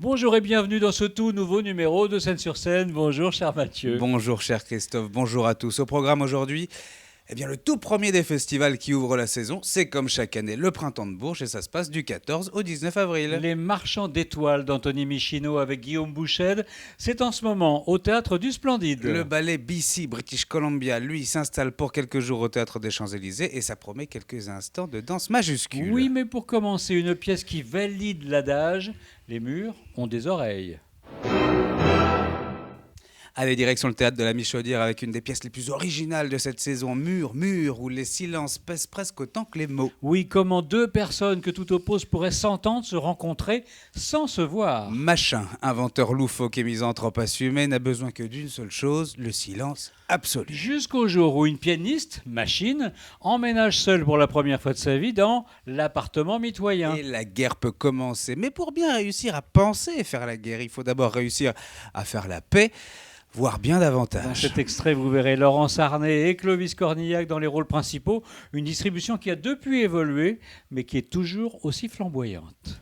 Bonjour et bienvenue dans ce tout nouveau numéro de Scène-sur-Scène. Bonjour cher Mathieu. Bonjour cher Christophe, bonjour à tous. Au programme aujourd'hui, le tout premier des festivals qui ouvre la saison, c'est comme chaque année le Printemps de Bourges et ça se passe du 14 au 19 avril. Les Marchands d'étoiles d'Anthony Michino avec Guillaume Bouched, c'est en ce moment au Théâtre du Splendide. Le ballet BC British Columbia, lui, s'installe pour quelques jours au Théâtre des Champs-Élysées et ça promet quelques instants de danse majuscule. Oui, mais pour commencer, une pièce qui valide l'adage, les murs ont des oreilles. Allez, direction le Théâtre de la Michaudière avec une des pièces les plus originales de cette saison, Mur, où les silences pèsent presque autant que les mots. Oui, comment deux personnes que tout oppose pourraient s'entendre, se rencontrer sans se voir. Machin, inventeur loufoque et misanthrope assumé, n'a besoin que d'une seule chose, le silence absolu. Jusqu'au jour où une pianiste, Machine, emménage seule pour la première fois de sa vie dans l'appartement mitoyen. Et la guerre peut commencer. Mais pour bien réussir à penser et faire la guerre, il faut d'abord réussir à faire la paix, voire bien davantage. Dans cet extrait, vous verrez Laurence Arnay et Clovis Cornillac dans les rôles principaux. Une distribution qui a depuis évolué, mais qui est toujours aussi flamboyante.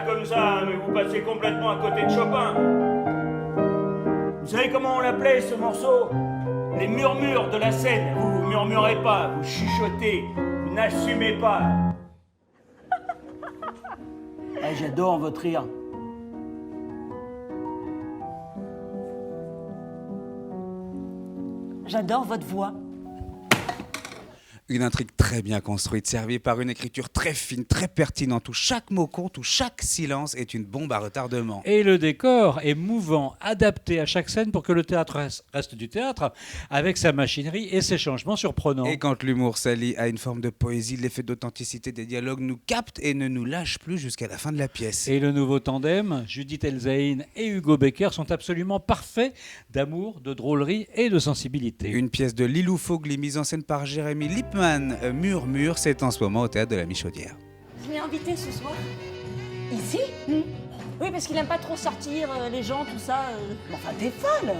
Comme ça, mais vous passez complètement à côté de Chopin. Vous savez comment on l'appelait ce morceau? Les murmures de la scène. Vous murmurez pas, vous chuchotez, vous n'assumez pas. Ah, j'adore votre rire. J'adore votre voix. Une intrigue très bien construite, servie par une écriture très fine, très pertinente, où chaque mot compte, où chaque silence est une bombe à retardement. Et le décor est mouvant, adapté à chaque scène pour que le théâtre reste du théâtre, avec sa machinerie et ses changements surprenants. Et quand l'humour s'allie à une forme de poésie, l'effet d'authenticité des dialogues nous capte et ne nous lâche plus jusqu'à la fin de la pièce. Et le nouveau tandem, Judith Elzaïn et Hugo Becker, sont absolument parfaits d'amour, de drôlerie et de sensibilité. Une pièce de Lilou Fogli, mise en scène par Jérémy Lippmann, Murmure, c'est en ce moment au Théâtre de la Michaudière. Je l'ai invité ce soir. Ici Oui, parce qu'il aime pas trop sortir, les gens, tout ça. Mais enfin, t'es folle.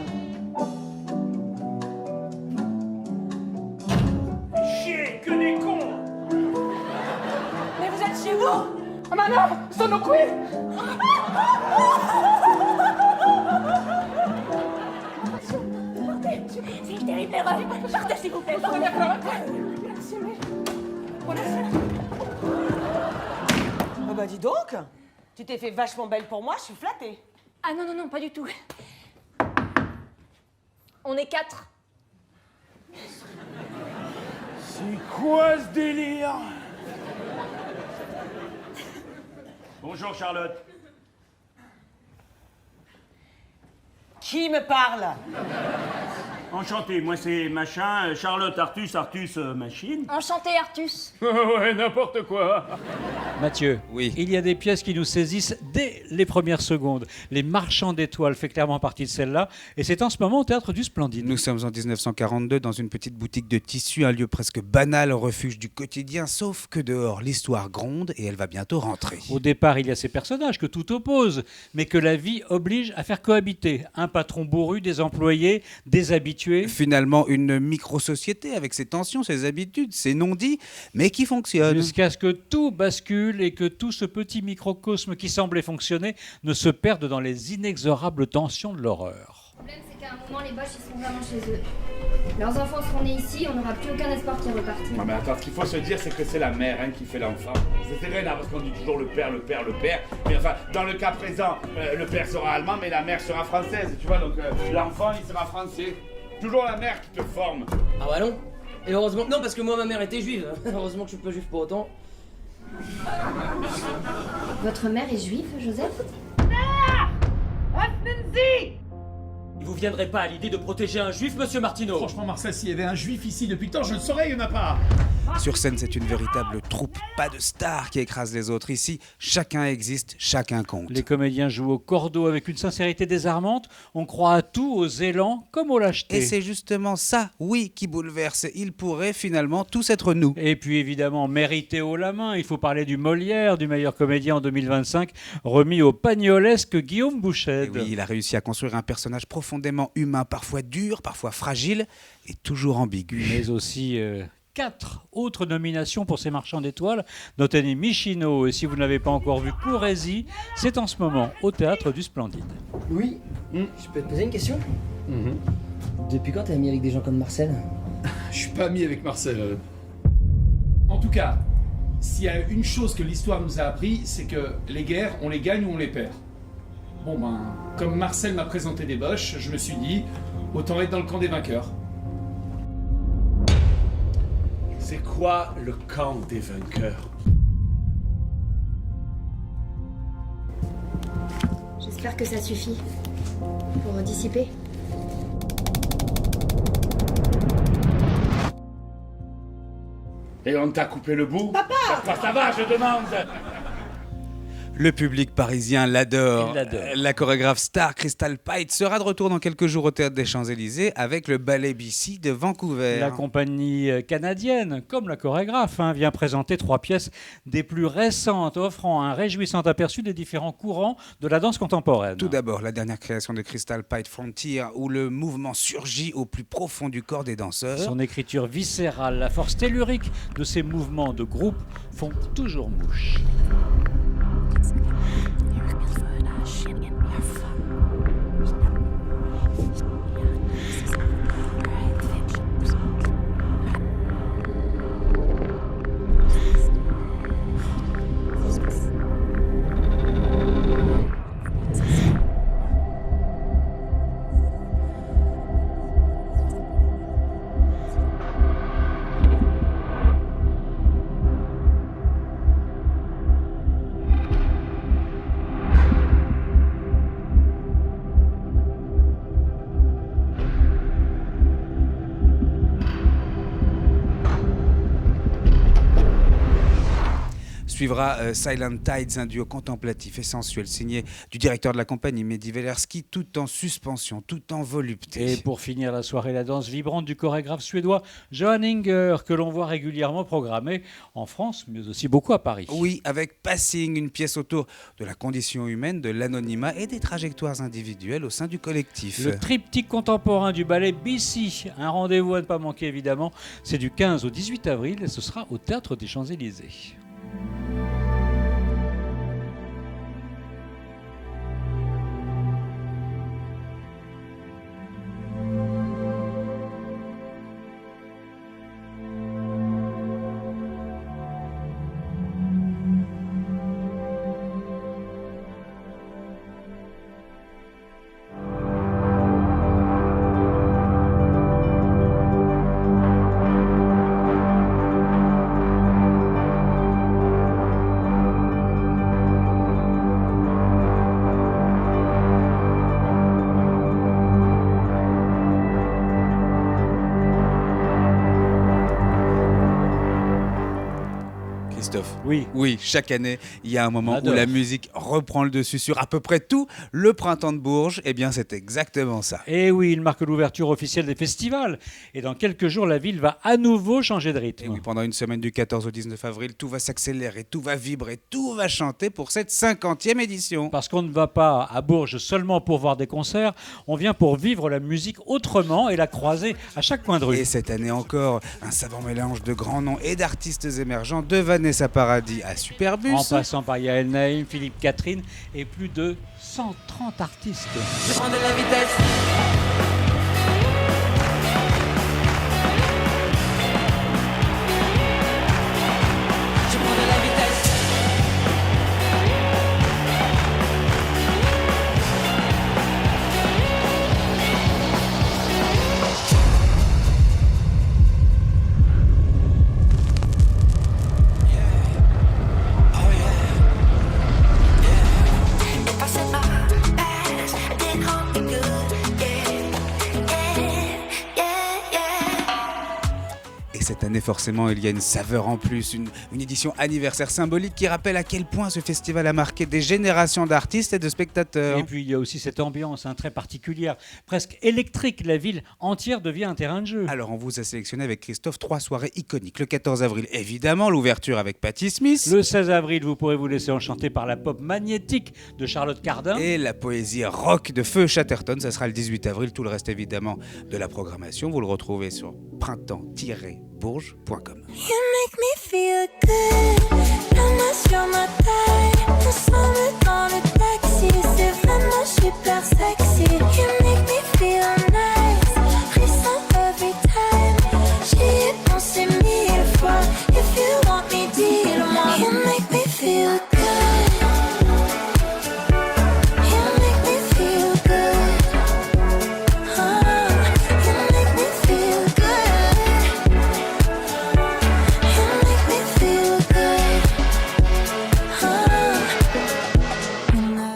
Chier, que des cons. Mais vous êtes chez vous. Madame, sono qui. C'est une terrible erreur. Partez, s'il vous plaît. Merci, mais... Ah bah dis donc. Tu t'es fait vachement belle pour moi, je suis flattée. Ah non, pas du tout. On est 4. C'est quoi ce délire? Bonjour Charlotte. Qui me parle? Enchanté, moi c'est Machin, Charlotte Artus, Machine. Enchanté, Artus. Ouais, n'importe quoi. Mathieu, Oui. il y a des pièces qui nous saisissent dès les premières secondes. Les Marchands d'étoiles fait clairement partie de celle-là, et c'est en ce moment au Théâtre du Splendide. Nous sommes en 1942 dans une petite boutique de tissus, un lieu presque banal, refuge du quotidien, sauf que dehors l'histoire gronde et elle va bientôt rentrer. Au départ, il y a ces personnages que tout oppose, mais que la vie oblige à faire cohabiter. Un patron bourru, des employés, des habitués. Finalement, une micro-société avec ses tensions, ses habitudes, ses non-dits, mais qui fonctionne. Jusqu'à ce que tout bascule et que tout ce petit microcosme qui semblait fonctionner ne se perde dans les inexorables tensions de l'horreur. Le problème, c'est qu'à un moment, les Boches, ils sont vraiment chez eux. Leurs enfants seront nés ici, on n'aura plus aucun espoir qu'ils repartent. Non mais attends, ce qu'il faut se dire, c'est que c'est la mère qui fait l'enfant. C'est vrai, là, parce qu'on dit toujours le père. Mais enfin, dans le cas présent, le père sera allemand, mais la mère sera française, tu vois. Donc l'enfant, il sera français. Toujours la mère qui te forme. Ah bah non. Et heureusement que non, parce que moi ma mère était juive. Heureusement que je suis pas juif pour autant. Votre mère est juive, Joseph? Il vous viendrait pas à l'idée de protéger un juif, monsieur Martineau? Franchement, Marcel, s'il y avait un juif ici depuis le temps, je le saurais, il n'y en a pas. Sur scène, c'est une véritable troupe, pas de stars qui écrasent les autres. Ici, chacun existe, chacun compte. Les comédiens jouent au cordeau avec une sincérité désarmante. On croit à tout, aux élans comme aux lâchetés. Et c'est justement ça, oui, qui bouleverse. Il pourrait finalement tous être nous. Et puis évidemment, mérité haut la main, il faut parler du Molière, du meilleur comédien en 2025, remis au pagnolesque Guillaume Et Bouched. oui, il a réussi à construire un personnage profondément humain, parfois dur, parfois fragile et toujours ambigu. Mais aussi 4 autres nominations pour ces marchands d'étoiles, notamment Michino. Et si vous n'avez pas encore vu Courrézy, c'est en ce moment au Théâtre du Splendide. Oui. Je peux te poser une question? Depuis quand t'es ami avec des gens comme Marcel? Je suis pas ami avec Marcel. En tout cas, s'il y a une chose que l'histoire nous a appris, c'est que les guerres, on les gagne ou on les perd. Bon ben, comme Marcel m'a présenté des boches, je me suis dit, autant être dans le camp des vainqueurs. C'est quoi le camp des vainqueurs? J'espère que ça suffit pour dissiper. Et on t'a coupé le bout? Papa! Ça va, je demande! Le public parisien l'adore. Il l'adore. La chorégraphe star Crystal Pite sera de retour dans quelques jours au Théâtre des Champs-Élysées avec le ballet BC de Vancouver. La compagnie canadienne, comme la chorégraphe, vient présenter 3 pièces des plus récentes, offrant un réjouissant aperçu des différents courants de la danse contemporaine. Tout d'abord, la dernière création de Crystal Pite, Frontier, où le mouvement surgit au plus profond du corps des danseurs. Son écriture viscérale, la force tellurique de ses mouvements de groupe font toujours mouche. Suivra Silent Tides, un duo contemplatif et sensuel signé du directeur de la compagnie, Mehdi Velerski, tout en suspension, tout en volupté. Et pour finir la soirée, la danse vibrante du chorégraphe suédois Johan Inger, que l'on voit régulièrement programmée en France, mais aussi beaucoup à Paris. Oui, avec Passing, une pièce autour de la condition humaine, de l'anonymat et des trajectoires individuelles au sein du collectif. Le triptyque contemporain du ballet BC, un rendez-vous à ne pas manquer évidemment, c'est du 15 au 18 avril et ce sera au Théâtre des Champs-Élysées. Oui. Oui, chaque année, il y a un moment J'adore. où la musique reprend le dessus sur à peu près tout. Le printemps de Bourges, eh bien, c'est exactement ça. Et oui, il marque l'ouverture officielle des festivals. Et dans quelques jours, la ville va à nouveau changer de rythme. Et oui, pendant une semaine du 14 au 19 avril, tout va s'accélérer, tout va vibrer, tout va chanter pour cette 50e édition. Parce qu'on ne va pas à Bourges seulement pour voir des concerts, on vient pour vivre la musique autrement et la croiser à chaque coin de rue. Et cette année encore, un savant mélange de grands noms et d'artistes émergents, de Vanessa Paradis à Superbus. En passant par Yael Naïm, Philippe Catherine et plus de 130 artistes. Je prends de la vitesse. Je prends de la vitesse. If I said my past, then all be good, yeah. cette année, forcément, il y a une saveur en plus, une édition anniversaire symbolique qui rappelle à quel point ce festival a marqué des générations d'artistes et de spectateurs. Et puis il y a aussi cette ambiance très particulière, presque électrique. La ville entière devient un terrain de jeu. Alors, on vous a sélectionné avec Christophe 3 soirées iconiques. Le 14 avril, évidemment, l'ouverture avec Patti Smith. Le 16 avril, vous pourrez vous laisser enchanter par la pop magnétique de Charlotte Cardin. Et la poésie rock de Feu Chatterton, ça sera le 18 avril. Tout le reste, évidemment, de la programmation, vous le retrouvez sur printemps-bourges.com. You make me feel good, vraiment sur ma taille. Ensemble dans le taxi, c'est vraiment super sexy. You make me feel nice, frisson every time. J'y ai pensé 1000 fois, if you want me, dis-le-moi. You make me feel good. You make me feel good. Oh, you make me feel good. You make me feel good. Oh.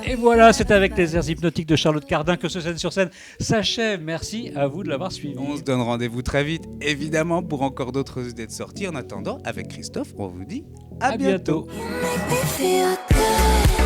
Et voilà, c'est avec les airs hypnotiques de Charlotte Cardin que ce Scène sur Scène s'achève. Merci à vous de l'avoir suivi. On se donne rendez-vous très vite, évidemment, pour encore d'autres idées de sortie. En attendant, avec Christophe, on vous dit à bientôt. You make me feel good.